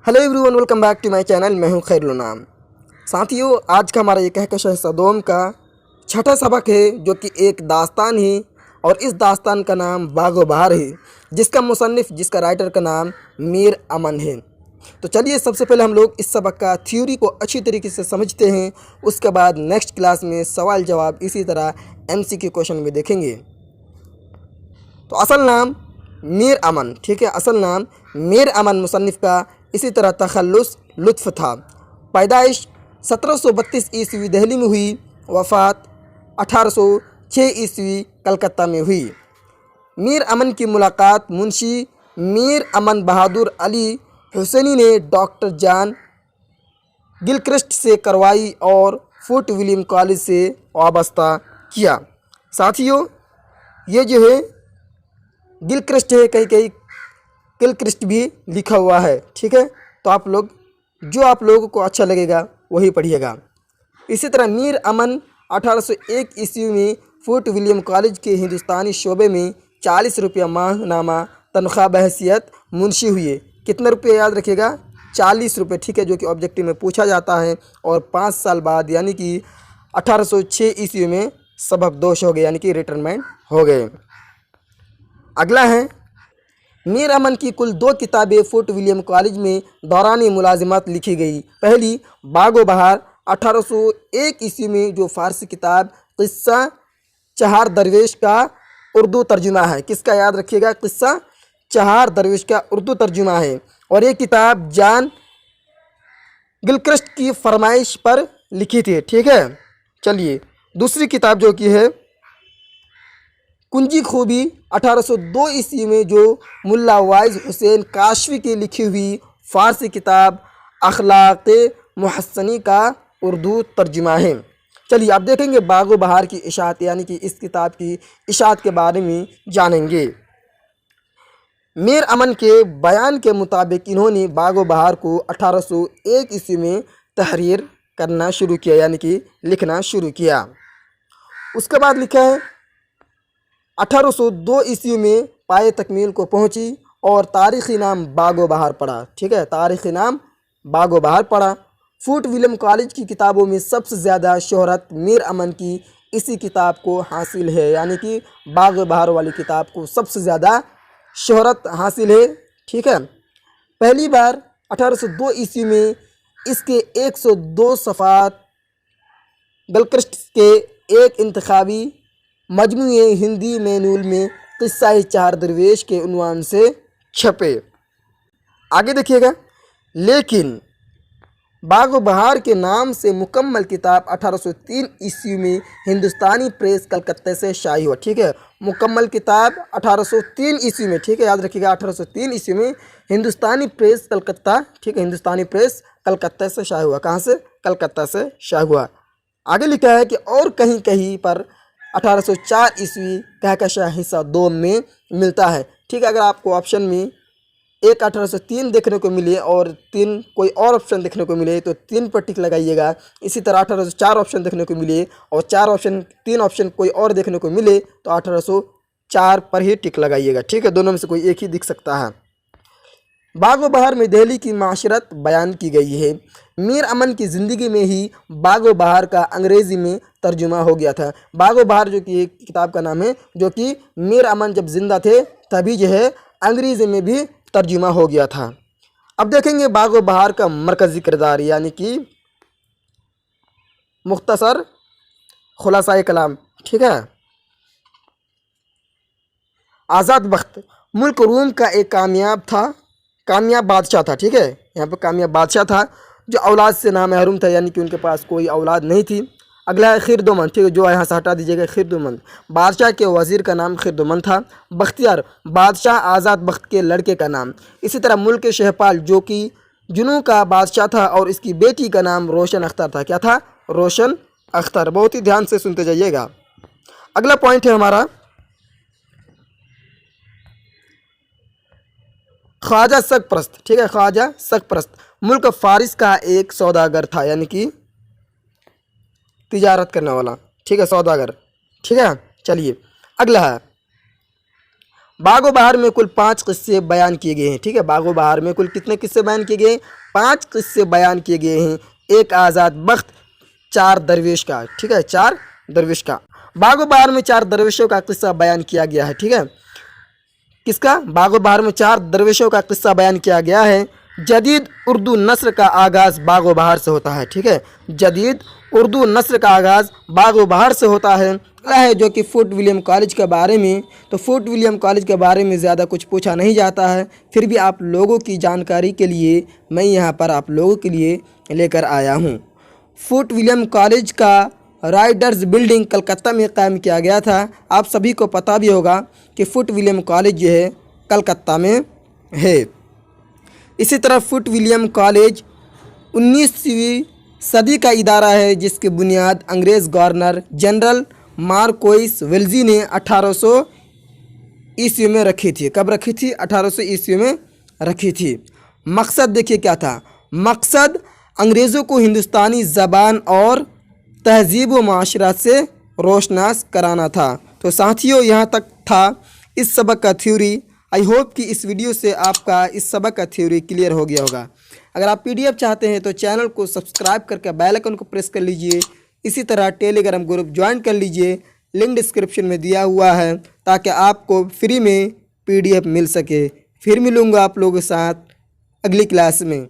Hello everyone, welcome back to my channel. मैं हूं खैरुल नाम। साथियों, आज का हमारा ये कहकशां हिस्सा दोम का छठा सबक है, जो कि एक दास्तान है और इस दास्तान का नाम बागो बहार है, जिसका मुसन्निफ, जिसका राइटर का नाम मीर अमन है। तो चलिए, सबसे पहले हम लोग इस सबक का थ्योरी को अच्छी तरीके से समझते हैं। उसके बाद नेक्स्ट क्लास में सवाल जवाब इसी तरह MCQ क्वेश्चन में देखेंगे। तो असल नाम मीर अमन, ठीक है, असल नाम मीर अमन मुसन्निफ का। इसी तरह तखल्लुस लुत्फ़ था। पैदाइश 1732 ईस्वी दिल्ली में हुई। वफ़ात 1806 ईस्वी कलकत्ता में हुई। मीर अमन की मुलाकात मुंशी मीर अमन बहादुर अली हुसैनी ने डॉक्टर जॉन गिलक्रिस्ट से करवाई और फोर्ट विलियम कॉलेज से वाबस्ता किया। साथियों, ये जो है गिलक्रिस्ट है, कहीं कहीं गिलक्रिस्ट भी लिखा हुआ है, ठीक है। तो आप लोगों को अच्छा लगेगा वही पढ़िएगा। इसी तरह मीर अमन 1801 ईस्वी में फोर्ट विलियम कॉलेज के हिंदुस्तानी शोबे में 40 रुपया माहनामा तनख्वाह बहैसियत मुंशी हुए। कितने रुपये याद रखिएगा? 40 रुपये, ठीक है, जो कि ऑब्जेक्टिव में पूछा जाता है। और 5 साल बाद यानी कि 1806 ईस्वी में सबकदोश हो गए, यानी कि रिटायरमेंट हो गए। अगला है, मीर अमन की कुल 2 किताबें फोर्ट विलियम कॉलेज में दौरानी मुलाजिमत लिखी गई। पहली बागो बहार 1801 ईस्वी में, जो फ़ारसी किताब किस्सा चहार दरवेश का उर्दू तर्जुमा है। किसका याद रखिएगा? किस्सा चहार दरवेश का उर्दू तर्जुमा है। और ये किताब जॉन गिलक्रिस्ट की फरमाइश पर लिखी थी, ठीक है। चलिए, दूसरी किताब जो कि है कुंजी खूबी 1802 ईस्वी में, जो मुल्ला वाइज हुसैन काशवी की लिखी हुई फ़ारसी किताब अखलाक़ मुहस्सनी का उर्दू तर्जुमा है। चलिए, आप देखेंगे बागो बहार की इशात, यानी कि इस किताब की इशात के बारे में जानेंगे। मीर अमन के बयान के मुताबिक इन्होंने बागो बहार को 1801 ईस्वी में तहरीर करना शुरू किया, यानी कि लिखना शुरू किया। उसके बाद लिखा है 1802 ईस्वी में पाए तकमील को पहुंची और तारीख़ी नाम बागो बहार पढ़ा, ठीक है, तारीख़ी नाम बागो बहार पढ़ा। फोर्ट विलियम कॉलेज की किताबों में सबसे ज़्यादा शोहरत मीर अमन की इसी किताब को हासिल है, यानी कि बागो बहार वाली किताब को सबसे ज़्यादा शोहरत हासिल है, ठीक है। पहली बार 1802 ईस्वी में इसके 102 सफ़ात गिलक्रिस्ट के एक इंतखाबी मजमूए हिंदी मैनुअल में किस्सा चहार दरवेश के उन्वान से छपे। आगे देखिएगा, लेकिन बागो बहार के नाम से मुकम्मल किताब 1803 ईस्वी में हिंदुस्तानी प्रेस कलकत्ता से शाई हुआ, ठीक है। मुकम्मल किताब 1803 ईस्वी में, ठीक है, याद रखिएगा, 1803 ईस्वी में हिंदुस्तानी प्रेस कलकत्ता, ठीक है, हिंदुस्तानी प्रेस कलकत्ता से शाई हुआ। कहाँ से? कलकत्ता से शाई हुआ। आगे लिखा है कि और कहीं कहीं पर 1804 ईस्वी कहकशां हिस्सा 2 में मिलता है, ठीक है। अगर आपको ऑप्शन में एक 1803 देखने को मिले और 3 कोई और ऑप्शन देखने को मिले तो 3 पर टिक लगाइएगा। इसी तरह 1804 ऑप्शन देखने को मिले और 3 ऑप्शन कोई और देखने को मिले तो 1804 पर ही टिक लगाइएगा, ठीक है। दोनों में से कोई एक ही दिख सकता है। बागो बहार में दिल्ली की माशरत बयान की गई है। मीर अमन की ज़िंदगी में ही बागो बहार का अंग्रेज़ी में तर्जुमा हो गया था। बागो बहार जो कि एक किताब का नाम है, जो कि मीर अमन जब ज़िंदा थे तभी जो है अंग्रेज़ी में भी तर्जुमा हो गया था। अब देखेंगे बागो बहार का मरकज़ी किरदार, यानी कि मुख्तसर खुलासाए कलाम, ठीक है। आज़ाद बख्त मुल्क रूम का एक कामयाब बादशाह था, ठीक है। यहाँ पर कामयाब बादशाह था जो औलाद से नामहरूम था, यानी कि उनके पास कोई औलाद नहीं थी। अगला है खिरदोमंद, ठीक है, जो यहाँ से हटा दीजिएगा। खिरदोमंद बादशाह के वज़ीर का नाम खिरदोमंद था। बख्तियार बादशाह आज़ाद बख्त के लड़के का नाम। इसी तरह मुल्क शहपाल जो कि जुनू का बादशाह था और इसकी बेटी का नाम रोशन अख्तर था। क्या था? रोशन अख्तर। बहुत ही ध्यान से सुनते जाइएगा। अगला पॉइंट है हमारा ख्वाजा सकप्रस्त, ठीक है, ख्वाजा सकप्रस्त मुल्क फारिस का एक सौदागर था, यानी कि तिजारत करने वाला, ठीक है, सौदागर, ठीक है। चलिए, अगला है बागो बहार में कुल 5 किस्से बयान किए गए हैं। ठीक है, बागो बहार में कुल कितने किस्से बयान किए गए? 5 किस्से बयान किए गए हैं। एक आज़ाद बख्त 4 दरवेश का। ठीक है, 4 दरवेश का। बागो बहार में 4 दरवेशों का किस्सा बयान किया गया है। ठीक है, किसका? बागो बहार में 4 दरवेशों का किस्सा बयान किया गया है। जदीद उर्दू नस्र का आगाज़ बागो बहार से होता है। ठीक है, जदीद उर्दू नस्र का आगाज़ बागो बहार से होता है। जो कि फोर्ट विलियम कॉलेज के बारे में, तो फोर्ट विलियम कॉलेज के बारे में ज़्यादा कुछ पूछा नहीं जाता है, फिर भी आप लोगों की जानकारी के लिए मैं यहाँ पर आप लोगों के लिए लेकर आया हूँ। फोर्ट विलियम कॉलेज का राइडर्स बिल्डिंग कलकत्ता में कायम किया गया था। आप सभी को पता भी होगा कि फोर्ट विलियम कॉलेज जो है कलकत्ता में है। इसी तरह फोर्ट विलियम कॉलेज 19वीं सदी का इदारा है, जिसकी बुनियाद अंग्रेज़ गवर्नर जनरल मार्कोइस वेल्जी ने 1800 ईस्वी में रखी थी। कब रखी थी? 1800 ईस्वी में रखी थी। मकसद देखिए क्या था? मकसद अंग्रेज़ों को हिंदुस्तानी ज़बान और तहजीब व माशरा से रोशनास कराना था। तो साथियों, यहाँ तक था इस सबक का थ्योरी। आई होप कि इस वीडियो से आपका इस सबक का थ्योरी क्लियर हो गया होगा। अगर आप PDF चाहते हैं तो चैनल को सब्सक्राइब करके बेल आइकन को प्रेस कर लीजिए। इसी तरह टेलीग्राम ग्रुप ज्वाइन कर लीजिए, लिंक डिस्क्रिप्शन में दिया हुआ है, ताकि आपको फ्री में PDF मिल सके। फिर मिलूँगा आप लोगों के साथ अगली क्लास में।